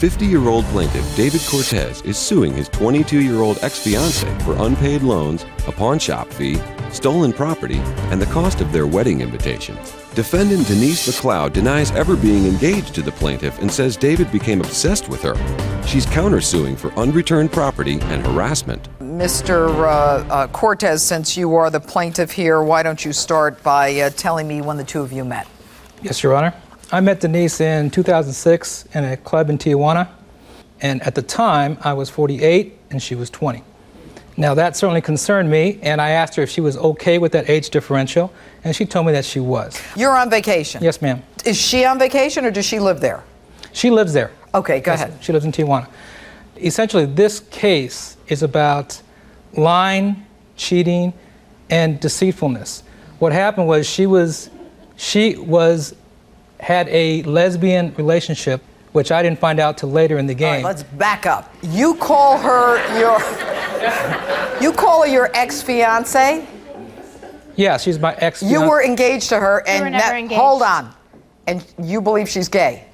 50-year-old plaintiff David Cortez is suing his 22-year-old ex-fiancée for unpaid loans, a pawn shop fee, stolen property, and the cost of their wedding invitation. Defendant Denise McLeod denies ever being engaged to the plaintiff and says David became obsessed with her. She's countersuing for unreturned property and harassment. Mr. Cortez, since you are the plaintiff here, why don't you start by telling me when the two of you met? Yes, Your Honor. I met Denise in 2006 in a club in Tijuana, and at the time I was 48 and she was 20. Now that certainly concerned me, and I asked her if she was okay with that age differential, and she told me that she was. You're on vacation? Yes, ma'am. Is she on vacation or does she live there? She lives there. Okay, go ahead. She lives in Tijuana. Essentially, this case is about lying, cheating, and deceitfulness. What happened was she had a lesbian relationship, which I didn't find out till later in the game. All right, let's back up. You call her your ex-fiancée? Yeah, she's my ex-fiancée. You were engaged to her, and we were never engaged. Hold on, and you believe she's gay?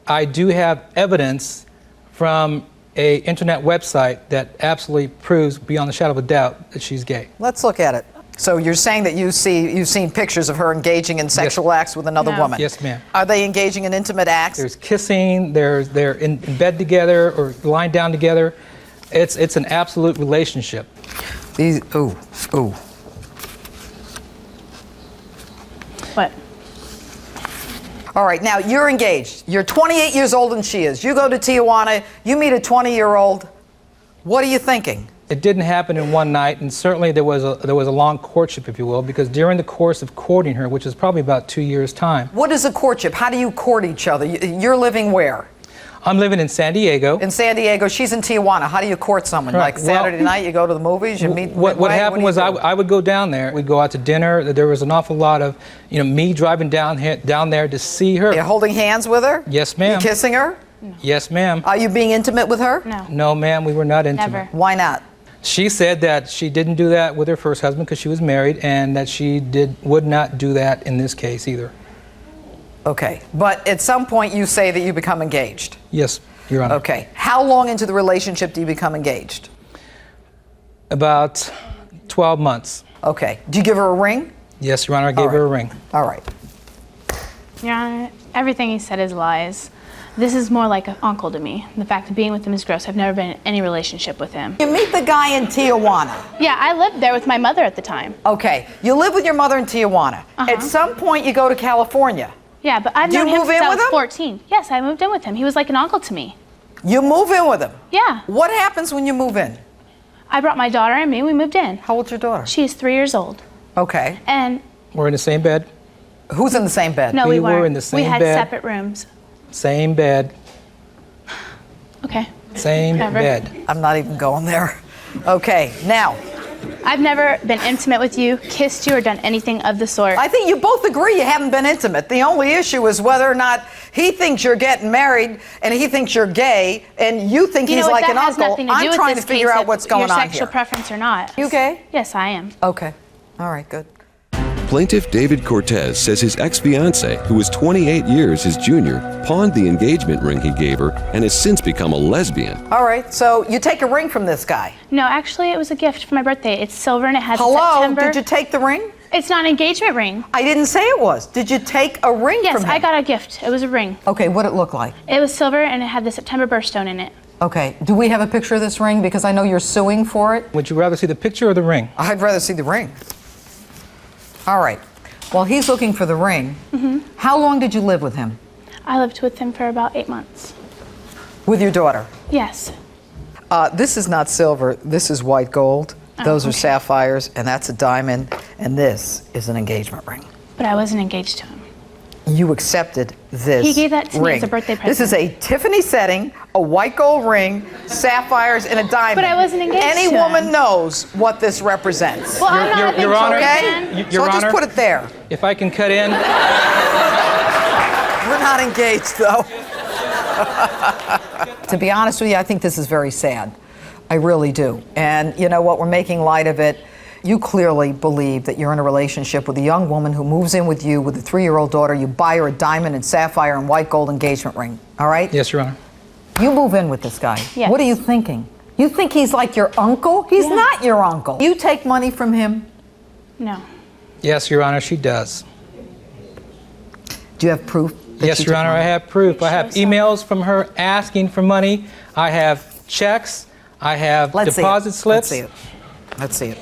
I do have evidence from an internet website that absolutely proves beyond a shadow of a doubt that she's gay. Let's look at it. So you're saying that you've seen pictures of her engaging in sexual acts with another woman? Yes, ma'am. Are they engaging in intimate acts? There's kissing, they're in bed together or lying down together. It's an absolute relationship. Ooh. What? All right, now you're engaged. You're 28 years old and she is. You go to Tijuana, you meet a 20-year-old. What are you thinking? It didn't happen in one night, and certainly there was a long courtship, if you will, because during the course of courting her, which is probably about 2 years' time. What is a courtship? How do you court each other? You're living where? I'm living in San Diego. In San Diego. She's in Tijuana. How do you court someone? Right. Like Saturday night, you go to the movies, you meet? What happened was I would go down there. We'd go out to dinner. There was an awful lot of, me driving down there to see her. You're holding hands with her? Yes, ma'am. You kissing her? No. Yes, ma'am. Are you being intimate with her? No. No, ma'am, we were not intimate. Never. Why not? She said that she didn't do that with her first husband because she was married, and that she would not do that in this case either. Okay, but at some point you say that you become engaged. Yes, Your Honor. Okay, how long into the relationship do you become engaged? About 12 months. Okay, do you give her a ring? Yes, Your Honor, I gave her a ring. All right. Your Honor, everything he said is lies. This is more like an uncle to me. The fact of being with him is gross. I've never been in any relationship with him. You meet the guy in Tijuana. Yeah, I lived there with my mother at the time. Okay, you live with your mother in Tijuana. At some point you go to California. Yeah, but I've Do you known him move since in I with was him? 14. Yes, I moved in with him. He was like an uncle to me. You move in with him? Yeah. What happens when you move in? I brought my daughter and me. We moved in. How old's your daughter? She is 3 years old. Okay. And We're in the same bed. Who's in the same bed? no, We we were weren't. in the same we had bed. separate rooms. Same bed. Okay. Same Whatever. bed. I'm not even going there. Okay, now, I've never been intimate with you, kissed you, or done anything of the sort. I think you both agree you haven't been intimate. The only issue is whether or not he thinks you're getting married and he thinks you're gay and you think he's like an uncle. I'm trying to figure out what's going on your sexual here. preference or not. You gay? Yes, I am. Okay. All right, good. Plaintiff David Cortez says his ex-fiancée, who was 28 years his junior, pawned the engagement ring he gave her and has since become a lesbian. All right, so you take a ring from this guy. No, actually, it was a gift for my birthday. It's silver and it has Hello? September. Did you take the ring? It's not an engagement ring. I didn't say it was. Did you take a ring Yes, from him? I got a gift. It was a ring. Okay, what'd it look like? It was silver and it had the September birthstone in it. Okay, do we have a picture of this ring? Because I know you're suing for it. Would you rather see the picture or the ring? I'd rather see the ring. All right. Well, he's looking for the ring. How long did you live with him? I lived with him for about 8 months. With your daughter? Yes. This is not silver. This is white gold. Those are sapphires, and that's a diamond. And this is an engagement ring. But I wasn't engaged to him. You accepted this He gave that to me ring. as a birthday This is a Tiffany setting, a white gold ring, sapphires, and a diamond. But I wasn't engaged Any to woman him. knows what this represents. Well, I'm not a big Your Honor, Jordan Okay? fan. Your So I'll Honor, just put it there. if I can cut in. We're not engaged, though. To be honest with you, I think this is very sad. I really do. And you know what? We're making light of it. You clearly believe that you're in a relationship with a young woman who moves in with you with a 3-year-old daughter. You buy her a diamond and sapphire and white gold engagement ring. All right? Yes, Your Honor. You move in with this guy. Yes. What are you thinking? You think he's like your uncle? He's not your uncle. You take money from him? No. Yes, Your Honor, she does. Do you have proof? Yes, Your Honor, I have proof. I have emails from her asking for money. I have checks. I have deposit slips. Let's see it.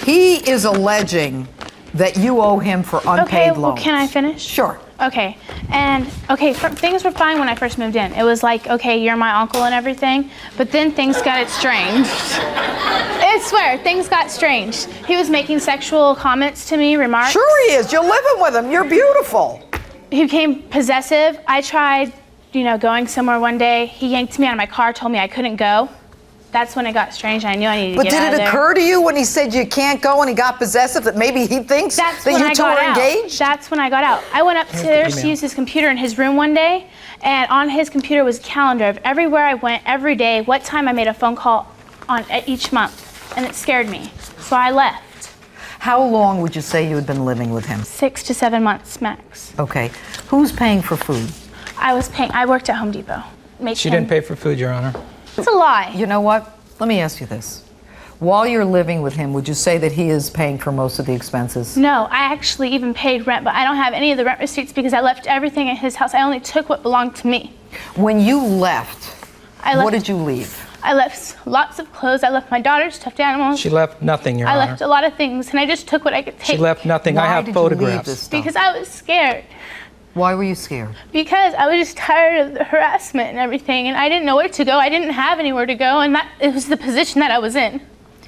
He is alleging that you owe him for unpaid loans. Well, can I finish? Sure. Okay, and things were fine when I first moved in. It was like, okay, you're my uncle and everything, but then things got estranged. I swear, things got strange. He was making sexual comments to me, remarks. Sure he is. You're living with him. You're beautiful. He became possessive. I tried, going somewhere one day. He yanked me out of my car, told me I couldn't go. That's when it got strange. I knew I needed to get out of there. But did it occur to you when he said you can't go and he got possessive that maybe he thinks that you two are engaged? That's when I got out. I went upstairs to use his computer in his room one day, and on his computer was a calendar of everywhere I went, every day, what time I made a phone call on each month, and it scared me. So I left. How long would you say you had been living with him? 6 to 7 months max. Okay. Who's paying for food? I was paying. I worked at Home Depot. She didn't pay for food, Your Honor. It's a lie. You know what? Let me ask you this. While you're living with him, would you say that he is paying for most of the expenses? No, I actually even paid rent, but I don't have any of the rent receipts because I left everything at his house. I only took what belonged to me. When you left, what did you leave? I left lots of clothes. I left my daughter's stuffed animals. She left nothing, Your Honor. I left a lot of things, and I just took what I could take. She left nothing. I have photographs. Because I was scared. Why were you scared? Because I was just tired of the harassment and everything, and I didn't know where to go. I didn't have anywhere to go, and it was the position that I was in.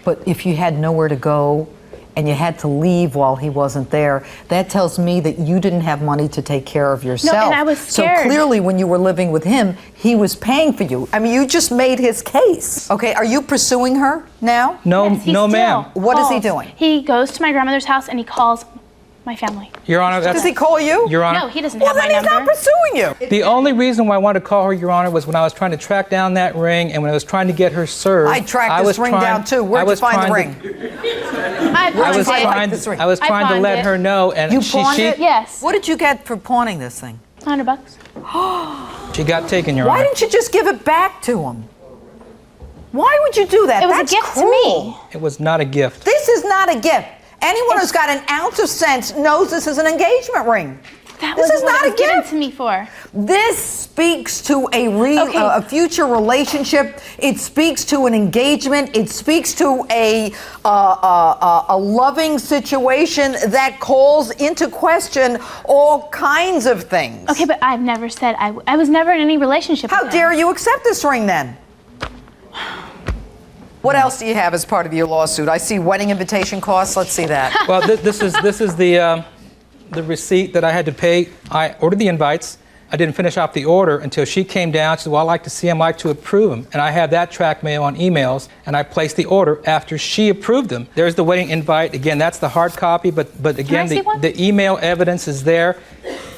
But if you had nowhere to go and you had to leave while he wasn't there, that tells me that you didn't have money to take care of yourself. No, and I was scared. So clearly when you were living with him, he was paying for you. I mean, you just made his case. Okay, are you pursuing her now? No, yes, no, ma'am. What is he doing? He goes to my grandmother's house and he calls my family. Your Honor, does he call you? Your Honor. No, he doesn't have my number. Well, then he's not pursuing you. The only reason why I wanted to call her, Your Honor, was when I was trying to track down that ring and when I was trying to get her served. I tracked this ring down too. Where'd you find the ring? I was trying to let her know, and you pawned it? Yes. What did you get for pawning this thing? $100. She got taken, Your Honor. Why didn't you just give it back to him? Why would you do that? It was That's a gift cruel. to me. It was not a gift. This is not a gift. Anyone who's got an ounce of sense knows this is an engagement ring. This is not a gift. Given to me for. This speaks to a future relationship. It speaks to an engagement. It speaks to a loving situation that calls into question all kinds of things. Okay, but I've never said I was never in any relationship. How with him. dare you accept this ring then? What else do you have as part of your lawsuit? I see wedding invitation costs. Let's see that. Well, this is the receipt that I had to pay. I ordered the invites. I didn't finish off the order until she came down. She said, well, I'd like to see them, I'd like to approve them. And I have that track mail on emails, and I placed the order after she approved them. There's the wedding invite. Again, that's the hard copy, but again, the email evidence is there.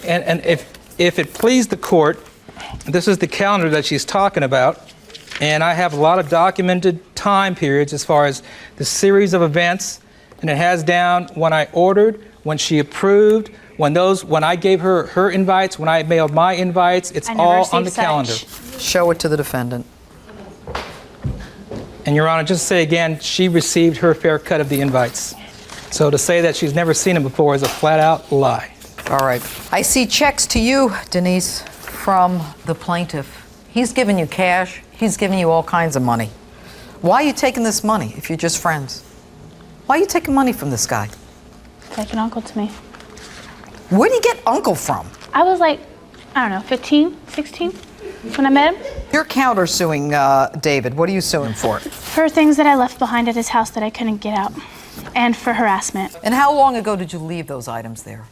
And if it pleased the court, this is the calendar that she's talking about. And I have a lot of documented time periods as far as the series of events. And it has down when I ordered, when she approved, when I gave her invites, when I mailed my invites. It's all on the calendar. Show it to the defendant. And Your Honor, just to say again, she received her fair cut of the invites. So to say that she's never seen them before is a flat-out lie. All right. I see checks to you, Denise, from the plaintiff. He's giving you cash. He's giving you all kinds of money. Why are you taking this money if you're just friends? Why are you taking money from this guy? Like an uncle to me. Where do you get uncle from? I was like, I don't know, 15, 16 when I met him. You're countersuing David. What are you suing for? For things that I left behind at his house that I couldn't get out, and for harassment. And how long ago did you leave those items there?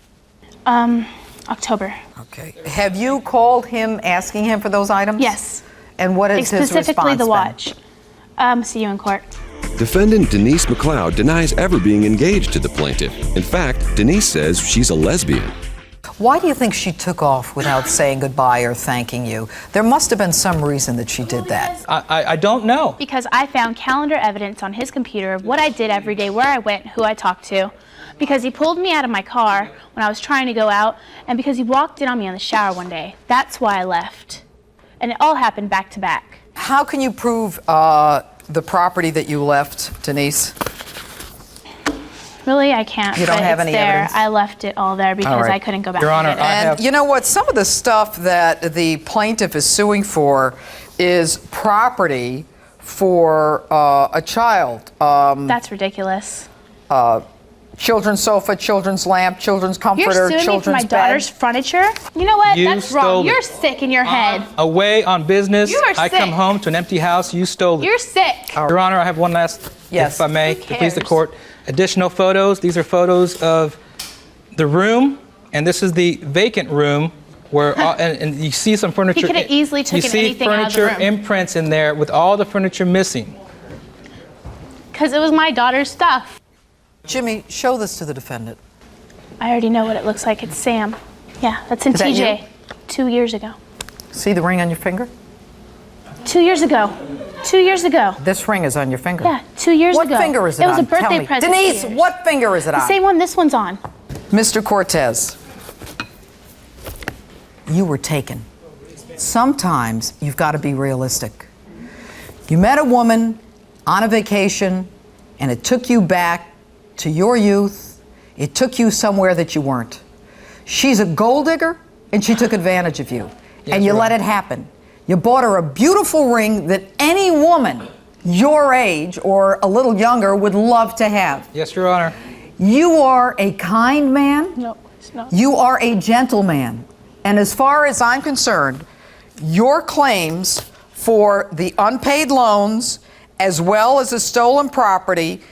October. Okay. Have you called him asking him for those items? Yes. And what is his response Specifically the been? watch. See you in court. Defendant Denise McLeod denies ever being engaged to the plaintiff. In fact, Denise says she's a lesbian. Why do you think she took off without saying goodbye or thanking you? There must have been some reason that she did that. I don't know. Because I found calendar evidence on his computer of what I did every day, where I went, who I talked to. Because he pulled me out of my car when I was trying to go out, and because he walked in on me in the shower one day. That's why I left. and it all happened back to back. How can you prove the property that you left, Denise? Really, I can't. You don't but have it's any there. evidence? I left it all there because right. I couldn't go back Your and Honor, get it. And you know what? Some of the stuff that the plaintiff is suing for is property for a child. That's ridiculous. Children's sofa, children's lamp, children's You're comforter, suing me for children's my bed. daughter's furniture? You know what? You That's stole wrong. it. You're sick in your head. Away on business. You are I come sick. home to an empty house. You stole it. You're sick. Your Honor, I have one last, Yes. if I may, Who to please the cares? court. Additional photos. These are photos of the room, and this is the vacant room where, and you see some furniture. He could have easily taken anything out of the You see room. furniture imprints in there with all the furniture missing. Because it was my daughter's stuff. Jimmy, show this to the defendant. I already know what it looks like. It's Sam. Yeah, that's in Is that TJ. you? 2 years ago. See the ring on your finger? 2 years ago. 2 years ago. This ring is on your finger. Yeah, 2 years What ago. finger is it on? It was a Tell birthday me. present. Denise, to yours. what finger is it The on? same one this one's on. Mr. Cortez, you were taken. Sometimes you've got to be realistic. You met a woman on a vacation, and it took you back to your youth. It took you somewhere that you weren't. She's a gold digger, and she took advantage of you. And you let it happen. You bought her a beautiful ring that any woman your age or a little younger would love to have. Yes, Your Honor. You are a kind man. No, it's not. You are a gentleman. And as far as I'm concerned, your claims for the unpaid loans as well as the stolen property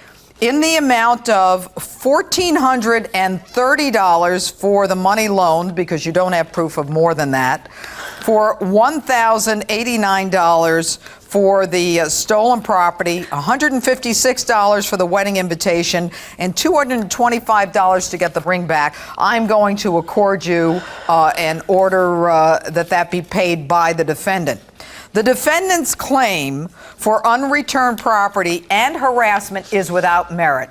in the amount of $1,430 for the money loaned, because you don't have proof of more than that, for $1,089 for the stolen property, $156 for the wedding invitation, and $225 to get the ring back. I'm going to accord you an order that be paid by the defendant. The defendant's claim for unreturned property and harassment is without merit.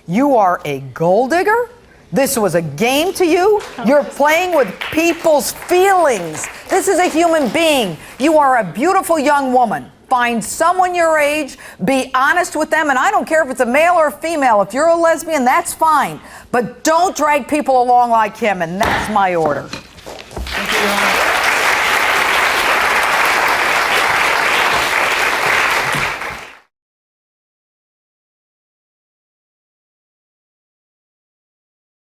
You are a gold digger? This was a game to you? You're playing with people's feelings. This is a human being. You are a beautiful young woman. Find someone your age, be honest with them, and I don't care if it's a male or a female. If you're a lesbian, that's fine. But don't drag people along like him, and that's my order. Thank you, Your Honor.